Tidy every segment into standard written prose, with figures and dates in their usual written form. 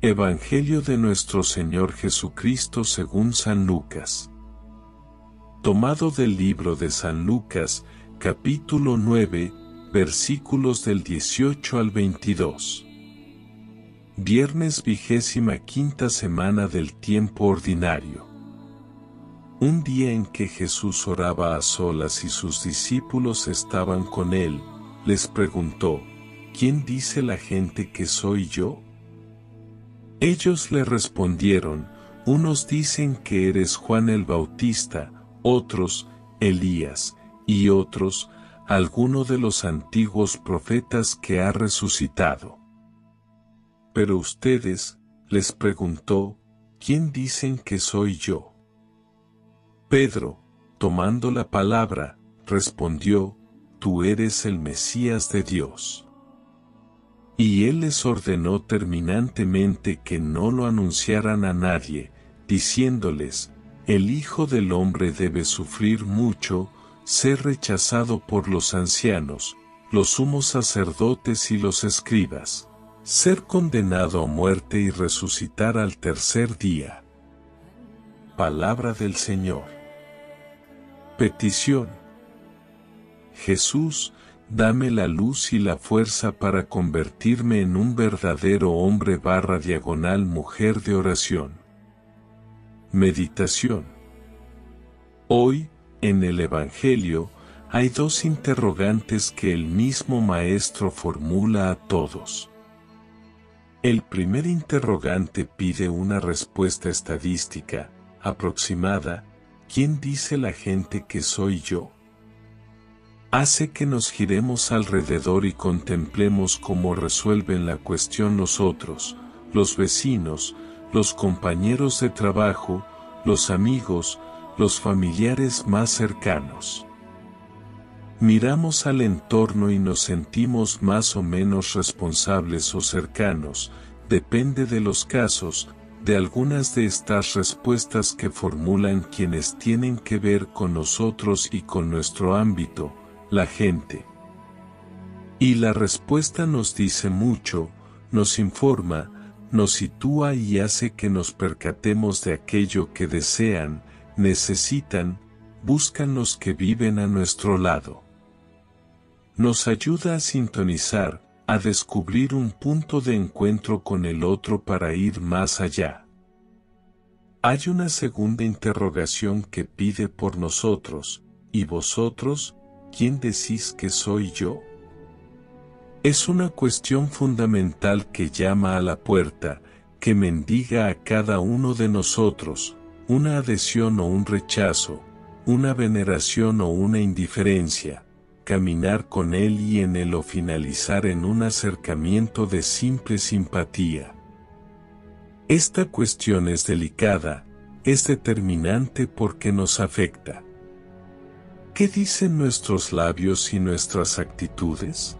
Evangelio de nuestro Señor Jesucristo según San Lucas. Tomado del libro de San Lucas, capítulo 9, versículos del 18 al 22. Viernes 25ª semana del tiempo ordinario. Un día en que Jesús oraba a solas y sus discípulos estaban con él, les preguntó: ¿Quién dice la gente que soy yo? Ellos le respondieron: unos dicen que eres Juan el Bautista, otros, Elías, y otros, alguno de los antiguos profetas que ha resucitado. Pero ustedes, les preguntó, ¿quién dicen que soy yo? Pedro, tomando la palabra, respondió: Tú eres el Mesías de Dios. Y él les ordenó terminantemente que no lo anunciaran a nadie, diciéndoles: El Hijo del Hombre debe sufrir mucho, ser rechazado por los ancianos, los sumos sacerdotes y los escribas, ser condenado a muerte y resucitar al tercer día. Palabra del Señor. Petición. Jesús, dame la luz y la fuerza para convertirme en un verdadero hombre / mujer de oración. Meditación. Hoy, en el Evangelio, hay dos interrogantes que el mismo Maestro formula a todos. El primer interrogante pide una respuesta estadística, aproximada: ¿quién dice la gente que soy yo? Hace que nos giremos alrededor y contemplemos cómo resuelven la cuestión los otros, los vecinos, los compañeros de trabajo, los amigos, los familiares más cercanos. Miramos al entorno y nos sentimos más o menos responsables o cercanos, depende de los casos, de algunas de estas respuestas que formulan quienes tienen que ver con nosotros y con nuestro ámbito, la gente. Y la respuesta nos dice mucho, nos informa, nos sitúa y hace que nos percatemos de aquello que desean, necesitan, buscan los que viven a nuestro lado. Nos ayuda a sintonizar, a descubrir un punto de encuentro con el otro para ir más allá. Hay una segunda interrogación que pide por nosotros: ¿y vosotros? ¿Quién decís que soy yo? Es una cuestión fundamental que llama a la puerta, que mendiga a cada uno de nosotros, una adhesión o un rechazo, una veneración o una indiferencia, caminar con él y en él o finalizar en un acercamiento de simple simpatía. Esta cuestión es delicada, es determinante porque nos afecta. ¿Qué dicen nuestros labios y nuestras actitudes?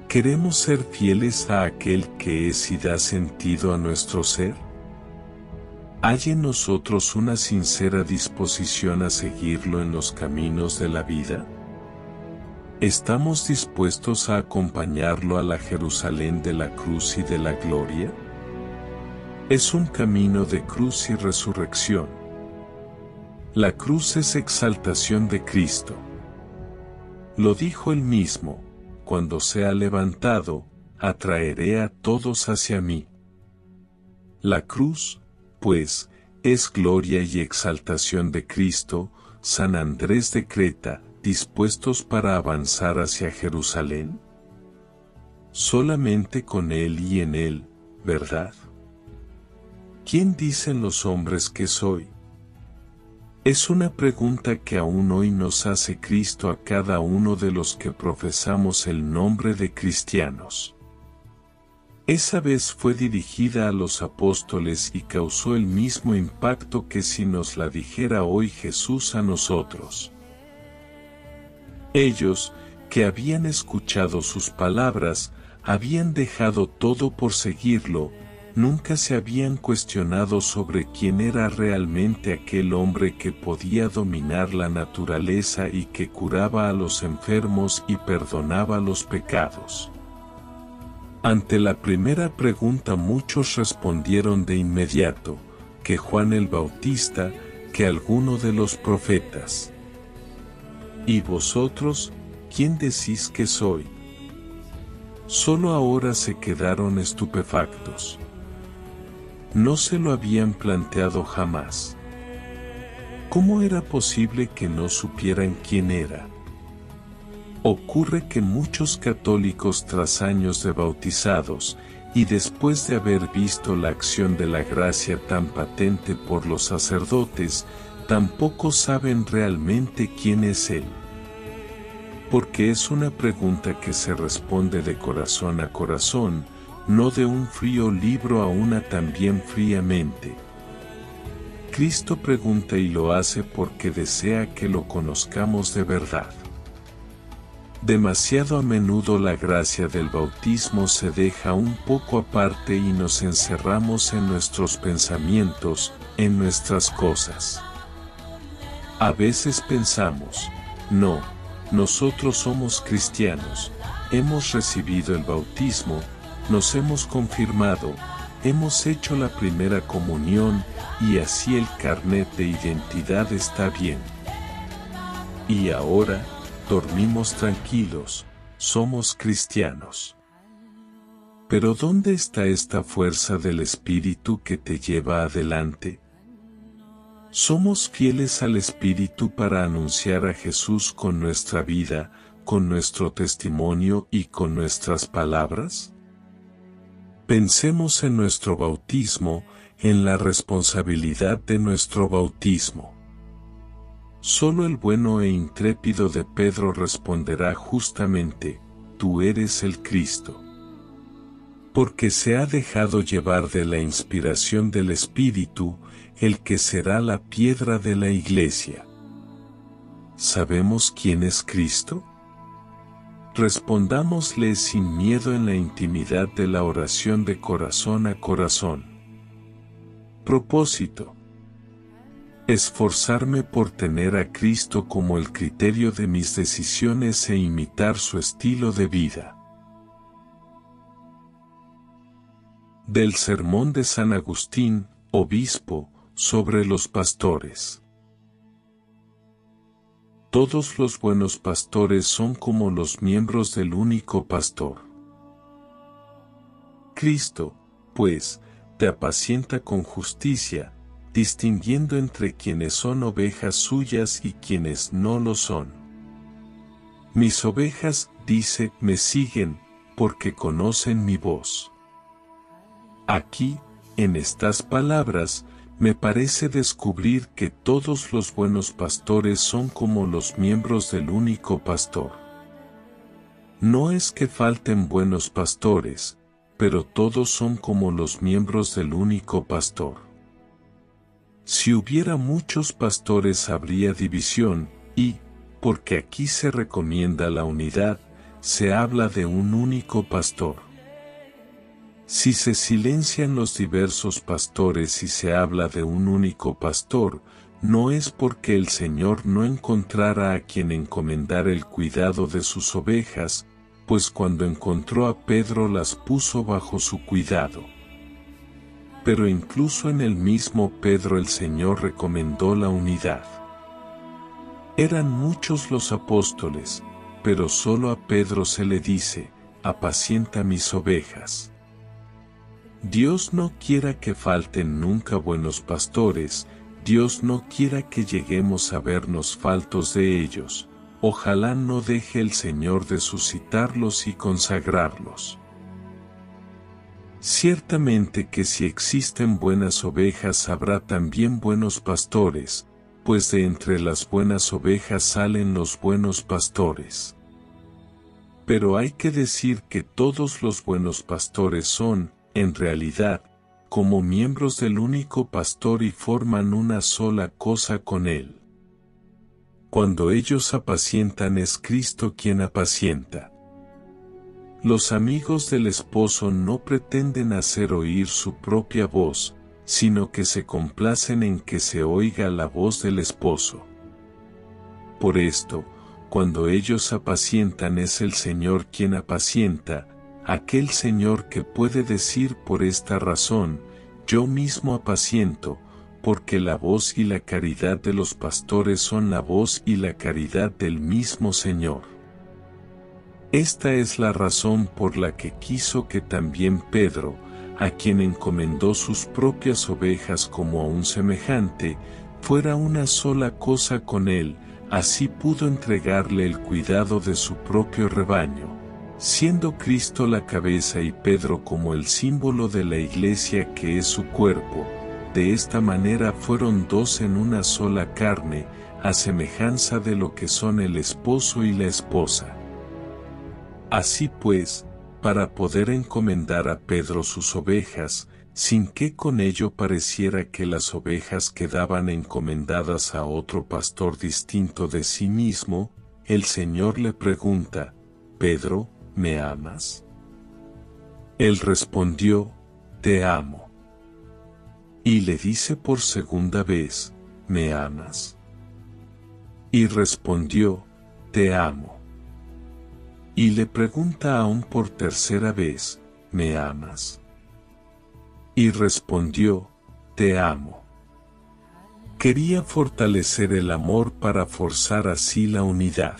¿Queremos ser fieles a aquel que es y da sentido a nuestro ser? ¿Hay en nosotros una sincera disposición a seguirlo en los caminos de la vida? ¿Estamos dispuestos a acompañarlo a la Jerusalén de la cruz y de la gloria? Es un camino de cruz y resurrección. La cruz es exaltación de Cristo. Lo dijo él mismo: cuando sea levantado, atraeré a todos hacia mí. La cruz, pues, es gloria y exaltación de Cristo. San Andrés de Creta, ¿dispuestos para avanzar hacia Jerusalén? Solamente con él y en él, ¿verdad? ¿Quién dicen los hombres que soy? Es una pregunta que aún hoy nos hace Cristo a cada uno de los que profesamos el nombre de cristianos. Esa vez fue dirigida a los apóstoles y causó el mismo impacto que si nos la dijera hoy Jesús a nosotros. Ellos, que habían escuchado sus palabras, habían dejado todo por seguirlo, nunca se habían cuestionado sobre quién era realmente aquel hombre que podía dominar la naturaleza y que curaba a los enfermos y perdonaba los pecados. Ante la primera pregunta muchos respondieron de inmediato, que Juan el Bautista, que alguno de los profetas. ¿Y vosotros, quién decís que soy? Solo ahora se quedaron estupefactos. No se lo habían planteado jamás. ¿Cómo era posible que no supieran quién era? Ocurre que muchos católicos tras años de bautizados, y después de haber visto la acción de la gracia tan patente por los sacerdotes, tampoco saben realmente quién es Él. Porque es una pregunta que se responde de corazón a corazón, no de un frío libro a una también fríamente. Cristo pregunta y lo hace porque desea que lo conozcamos de verdad. Demasiado a menudo la gracia del bautismo se deja un poco aparte y nos encerramos en nuestros pensamientos, en nuestras cosas. A veces pensamos, no, nosotros somos cristianos, hemos recibido el bautismo, nos hemos confirmado, hemos hecho la primera comunión y así el carnet de identidad está bien. Y ahora, dormimos tranquilos, somos cristianos. Pero ¿dónde está esta fuerza del Espíritu que te lleva adelante? ¿Somos fieles al Espíritu para anunciar a Jesús con nuestra vida, con nuestro testimonio y con nuestras palabras? Pensemos en nuestro bautismo, en la responsabilidad de nuestro bautismo. Solo el bueno e intrépido de Pedro responderá justamente, tú eres el Cristo. Porque se ha dejado llevar de la inspiración del Espíritu, el que será la piedra de la iglesia. ¿Sabemos quién es Cristo? Respondámosle sin miedo en la intimidad de la oración de corazón a corazón. Propósito: esforzarme por tener a Cristo como el criterio de mis decisiones e imitar su estilo de vida. Del Sermón de San Agustín, obispo, sobre los pastores. Todos los buenos pastores son como los miembros del único pastor. Cristo, pues, te apacienta con justicia, distinguiendo entre quienes son ovejas suyas y quienes no lo son. Mis ovejas, dice, me siguen, porque conocen mi voz. Aquí, en estas palabras, me parece descubrir que todos los buenos pastores son como los miembros del único pastor. No es que falten buenos pastores, pero todos son como los miembros del único pastor. Si hubiera muchos pastores habría división, y, porque aquí se recomienda la unidad, se habla de un único pastor. Si se silencian los diversos pastores y se habla de un único pastor, no es porque el Señor no encontrara a quien encomendar el cuidado de sus ovejas, pues cuando encontró a Pedro las puso bajo su cuidado. Pero incluso en el mismo Pedro el Señor recomendó la unidad. Eran muchos los apóstoles, pero solo a Pedro se le dice, apacienta mis ovejas. Dios no quiera que falten nunca buenos pastores, Dios no quiera que lleguemos a vernos faltos de ellos, ojalá no deje el Señor de suscitarlos y consagrarlos. Ciertamente que si existen buenas ovejas habrá también buenos pastores, pues de entre las buenas ovejas salen los buenos pastores. Pero hay que decir que todos los buenos pastores son, en realidad, como miembros del único pastor y forman una sola cosa con él. Cuando ellos apacientan es Cristo quien apacienta. Los amigos del esposo no pretenden hacer oír su propia voz, sino que se complacen en que se oiga la voz del esposo. Por esto, cuando ellos apacientan es el Señor quien apacienta, aquel Señor que puede decir por esta razón, yo mismo apaciento, porque la voz y la caridad de los pastores son la voz y la caridad del mismo Señor. Esta es la razón por la que quiso que también Pedro, a quien encomendó sus propias ovejas como a un semejante, fuera una sola cosa con él, así pudo entregarle el cuidado de su propio rebaño, siendo Cristo la cabeza y Pedro como el símbolo de la iglesia que es su cuerpo. De esta manera fueron dos en una sola carne, a semejanza de lo que son el esposo y la esposa. Así pues, para poder encomendar a Pedro sus ovejas, sin que con ello pareciera que las ovejas quedaban encomendadas a otro pastor distinto de sí mismo, el Señor le pregunta, Pedro, ¿me amas? Él respondió, te amo. Y le dice por segunda vez, ¿me amas? Y respondió, te amo. Y le pregunta aún por tercera vez, ¿me amas? Y respondió, te amo. Quería fortalecer el amor para forzar así la unidad.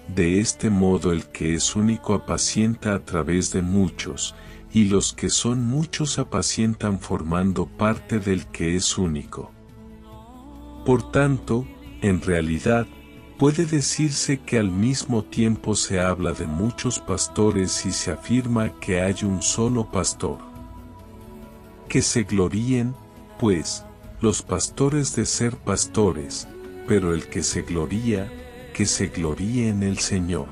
De este modo el que es único apacienta a través de muchos, y los que son muchos apacientan formando parte del que es único. Por tanto, en realidad, puede decirse que al mismo tiempo se habla de muchos pastores y se afirma que hay un solo pastor. Que se gloríen, pues, los pastores de ser pastores, pero el que se gloría, que se gloríe en el Señor.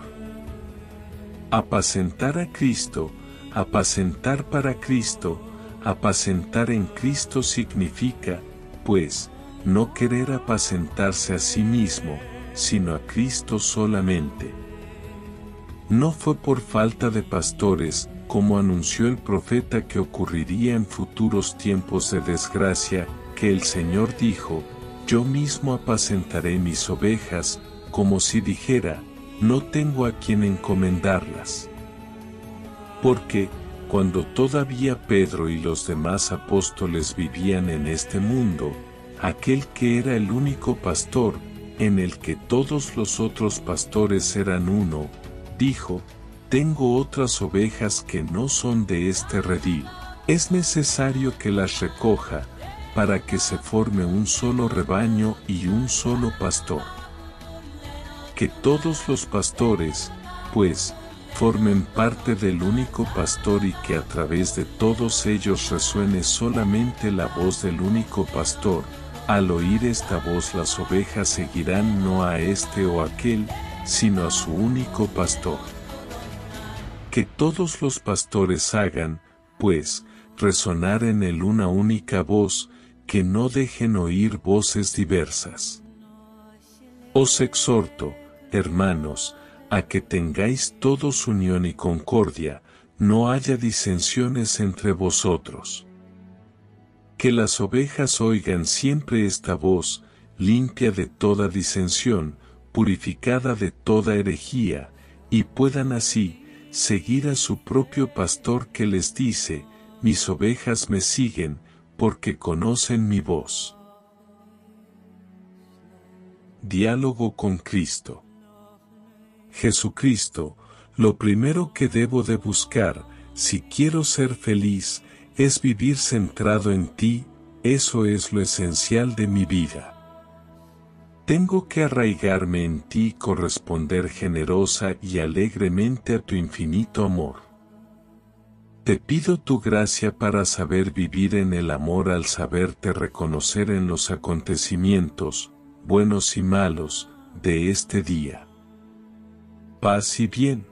Apacentar a Cristo, apacentar para Cristo, apacentar en Cristo significa, pues, no querer apacentarse a sí mismo, sino a Cristo solamente. No fue por falta de pastores, como anunció el profeta que ocurriría en futuros tiempos de desgracia, que el Señor dijo, yo mismo apacentaré mis ovejas, como si dijera, no tengo a quien encomendarlas. Porque, cuando todavía Pedro y los demás apóstoles vivían en este mundo, aquel que era el único pastor, en el que todos los otros pastores eran uno, dijo, tengo otras ovejas que no son de este redil, es necesario que las recoja, para que se forme un solo rebaño y un solo pastor. Que todos los pastores, pues, formen parte del único pastor y que a través de todos ellos resuene solamente la voz del único pastor. Al oír esta voz las ovejas seguirán no a este o aquel, sino a su único pastor. Que todos los pastores hagan, pues, resonar en él una única voz, que no dejen oír voces diversas. Os exhorto, hermanos, a que tengáis todos unión y concordia, no haya disensiones entre vosotros. Que las ovejas oigan siempre esta voz, limpia de toda disensión, purificada de toda herejía, y puedan así, seguir a su propio pastor que les dice, mis ovejas me siguen, porque conocen mi voz. Diálogo con Cristo. Jesucristo, lo primero que debo de buscar, si quiero ser feliz, es vivir centrado en ti, eso es lo esencial de mi vida. Tengo que arraigarme en ti y corresponder generosa y alegremente a tu infinito amor. Te pido tu gracia para saber vivir en el amor al saberte reconocer en los acontecimientos, buenos y malos, de este día. Paz y bien.